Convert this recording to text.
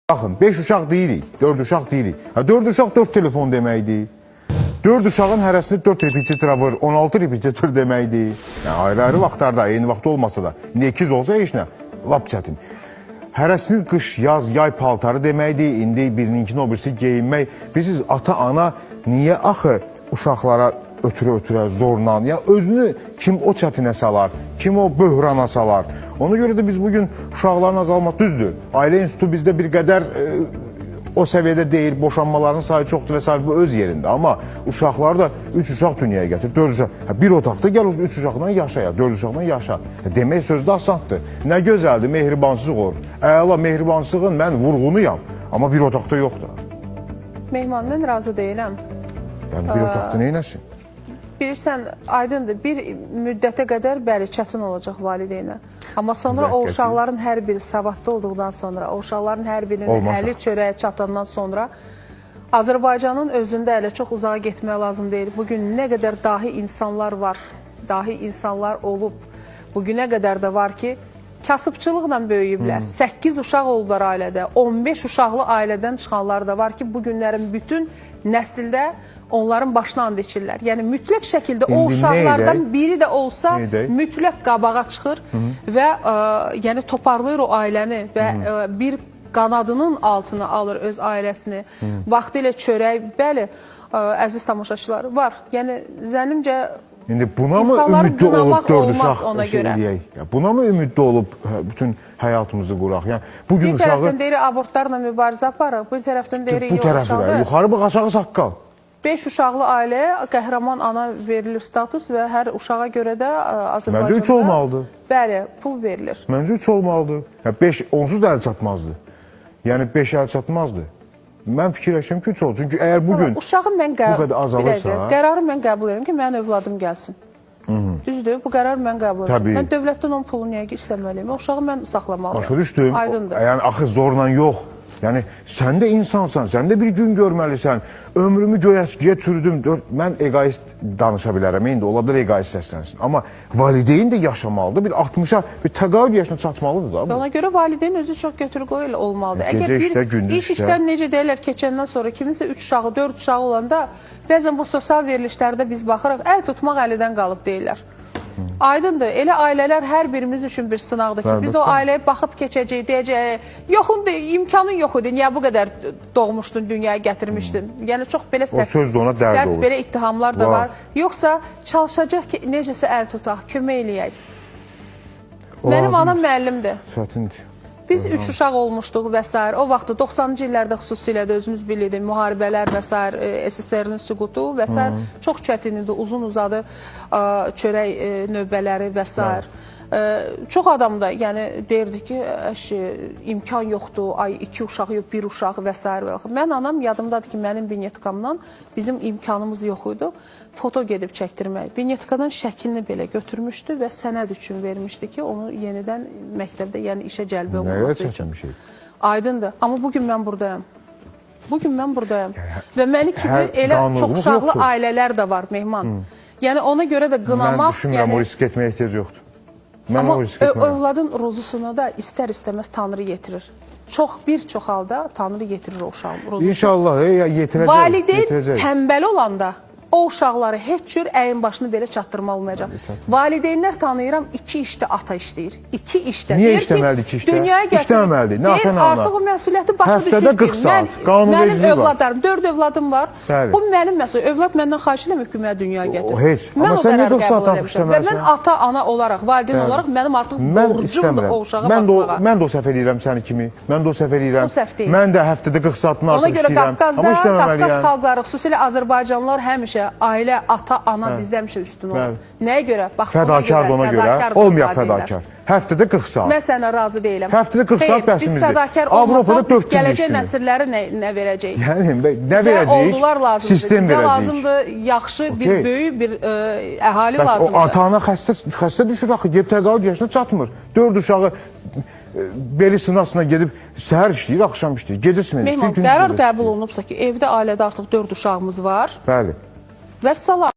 Baxın, 5 uşaq deyirik, 4 uşaq deyirik. 4 uşaq 4 telefon deməkdir. 4 uşağın hərəsində 4 repetitora vur, 16 repetitor deməkdir. Yəni, ayrı-ayrı vaxtlarda, eyni vaxtda olmasa da. İndi 200 olsa heç nə, lap çətin. Hərəsinin qış, yaz, yay paltarı deməkdir. İndi birininkini o birisi geyinmək. Bilirsiniz, ata-ana niyə axı uşaqlara ötürə-ötürə zorla, ya özünü kim o çətinə salar, kim o böhrana salar. Ona görə də biz bugün uşaqların azalması düzdür. Ailə institutu bizdə bir qədər o səviyyədə deyil, boşanmaların sayı çoxdur və s. bu öz yerində. Amma uşaqlar da 3 uşaq dünyaya gətir, 4 uşaq. Bir otaqda gəl 3 uşaqla yaşa ya, 4 uşaqla yaşa. Demək sözdə asandır. Nə gözəldir, mehribansızlıq olur. Əla, mehribansızlığın mən vurğunuyam, amma bir otaqda yoxdur. Mehman, mən razı deyiləm. Yəni bir otaqda neynəsin? Bilirsən, aydındır, bir müddətə qədər bəli, çətin olacaq valideynə. Amma sonra o uşaqların hər biri savadlı olduqdan sonra, o uşaqların hər birinin əli çörəyə çatandan sonra Azərbaycanın özündə elə çox uzağa getmək lazım deyil. Bugün nə qədər dahi insanlar var, dahi insanlar olub, bugünə qədər də var ki, kasıbçılıqla böyüyüblər. 8 uşaq olublar ailədə, 15 uşaqlı ailədən çıxanlar da var ki, bu günlərin bütün nəsildə onların başına and içirlər. Yəni, mütləq şəkildə o uşaqlardan biri də olsa mütləq qabağa çıxır və yəni, toparlayır o ailəni və bir qanadının altına alır öz ailəsini. Vaxtilə çörək, bəli, əziz tamaşaçılar var. Yəni, zənnimcə İndi buna mı ümidli olub 4 uşaq eləyək? Buna mı ümidli olub bütün həyatımızı quraq? Bir tərəfdən deyirik, abortlarla mübarizə aparaq, bir tərəfdən deyirik, yox uşağı. Yuxarı bax, aşağı saqqal. 5 uşaqlı ailəyə qəhrəman ana verilir status və hər uşağa görə də Azərbaycanda... Məncə 3 olmalıdır. Bəli, pul verilir. Məncə 3 olmalıdır. 5 onsuz da əl çatmazdı. Yəni 5 əl çatmazdı. Mən fikirləşirəm ki 3 olur. Çünki əgər bugün uşağı mən bu qədər azalırsa... Qərarı mən qəbul edirəm ki, mənim övladım gəlsin. Düzdür, bu qərarı mən qəbul edirəm. Mən dövlətdən onun pulunu niyə istəməliyim? O uşağı mən saxlamalıyım. Başa düşdüm. Aydındır. Yəni axı zorla yox. Yəni, sən də insansan, sən də bir gün görməlisən. Ömrümü göyəskiyə çürdüm. Mən egoist danışa bilərəm, indi ola bilər egoist səslənsin. Amma valideyn də yaşamalıdır, bir 60-a, bir təqaüd yaşına çatmalıdır da. Ona görə valideyn özü çox götür-qoy olmalıdır. Gecə işlə, gündüz işlə. İş işdən necə deyirlər, keçəndən sonra kiminsə 3 uşağı, 4 uşağı olanda bəzən bu sosial verilişlərdə biz baxırıq, əl tutmaq əlidən qalıb deyirlər. Aydındır, elə ailələr hər birimiz üçün bir sınaqdır ki, biz o ailəyə baxıb keçəcəyik, deyəcəyik, yoxundur, imkanın yox idi, niyə bu qədər doğmuşdun, dünyaya gətirmişdin? Yəni, çox belə sərt belə ittihamlar da var. Yoxsa çalışacaq ki, necəsə əl tutaq, kömək eləyək. Mənim anam müəllimdir. Çətindir. Biz 3 uşaq olmuşduq və s. O vaxtda 90-cı illərdə xüsusilə də özümüz bilirdik, müharibələr və s. SSR-nin süqutu və s. Çox çətin idi, uzun uzadı çörək növbələri və s. Çox adam da deyirdi ki, imkan yoxdur, ay 2 uşaq yox, 1 uşaq və s. Mən anam yadımdadır ki, mənim binyetkamdan bizim imkanımız yox idi. Foto gedib çəkdirmək. Binyetkadan şəklini belə götürmüşdü və sənəd üçün vermişdi ki, onu yenidən məktəbdə, yəni işə cəlb olunması üçün. Aydındır. Amma bugün mən buradayım. Bugün mən buradayım. Və məni kimi elə çox uşaqlı ailələr də var, Mehman. Yəni ona görə də qınamaq... Mən düşünmürəm, o risk etməyə ehtiyac yoxdur. Amma övladın ruzusunu da istər-istəməz Tanrı yetirir. Bir çox halda Tanrı yetirir o uşağın ruzusunu. İnşallah, yetirəcək. Valideyn tənbəl olanda o uşaqları heç cür əyin başını belə çatdırma olmayacaq. Valideynlər tanıyıram, 2 işdə ata işləyir. 2 işdə. Niyə işləməlidir 2 işdə? İşləməlidir. Nə atan ana? Artıq o məsuliyyəti başa düşür. Həftədə 40 saat. Mənim övladlarım, 4 övladım var. Bu mənim məsuliyyətim. Övlad məndən xahiş eləmir ki, mənə dünyaya gətir. Heç. Amma sən niyə 40 saat artıq işləməlisən? Və mən ata-ana olaraq, valideyn olaraq mənim artıq borcumdur o uşağa baxmağa. Mən də o səhv eləyirəm səni kimi. Mən də o səhv eləyirəm. O səhv deyil. Mən də həftədə 40 saatını artıq işləyirəm. Ona görə Qafqaz xalqları, xüsusilə Azərbaycanlılar həmişə ailə, ata, ana bizdə həmişə üstün olur. Nəyə görə? Fədakardır ona görə. Olmayaq fədakar. Həftədə 40 saat. Mən sənə razı deyiləm. Həftədə 40 saat bəhsimizdir. Biz fədakar olmasaq, biz gələcək nəsilləri nə verəcəyik? Yəni, nə verəcəyik? Ordular lazımdır. Sistem verəcəyik. Bizə lazımdır, yaxşı, bir böyük bir əhali lazımdır. O ata-ana xəstə düşür axı, gedib təqaüd yaşına çatmır. 4 uşağı beli sınasına gedib səhər işləyir, axşam işləyir, gecə sinir. Mehman, qərar qəbul olunubsa ki, evdə, ailədə artıq 4 uşağımız var. Bəli. Vəssalam.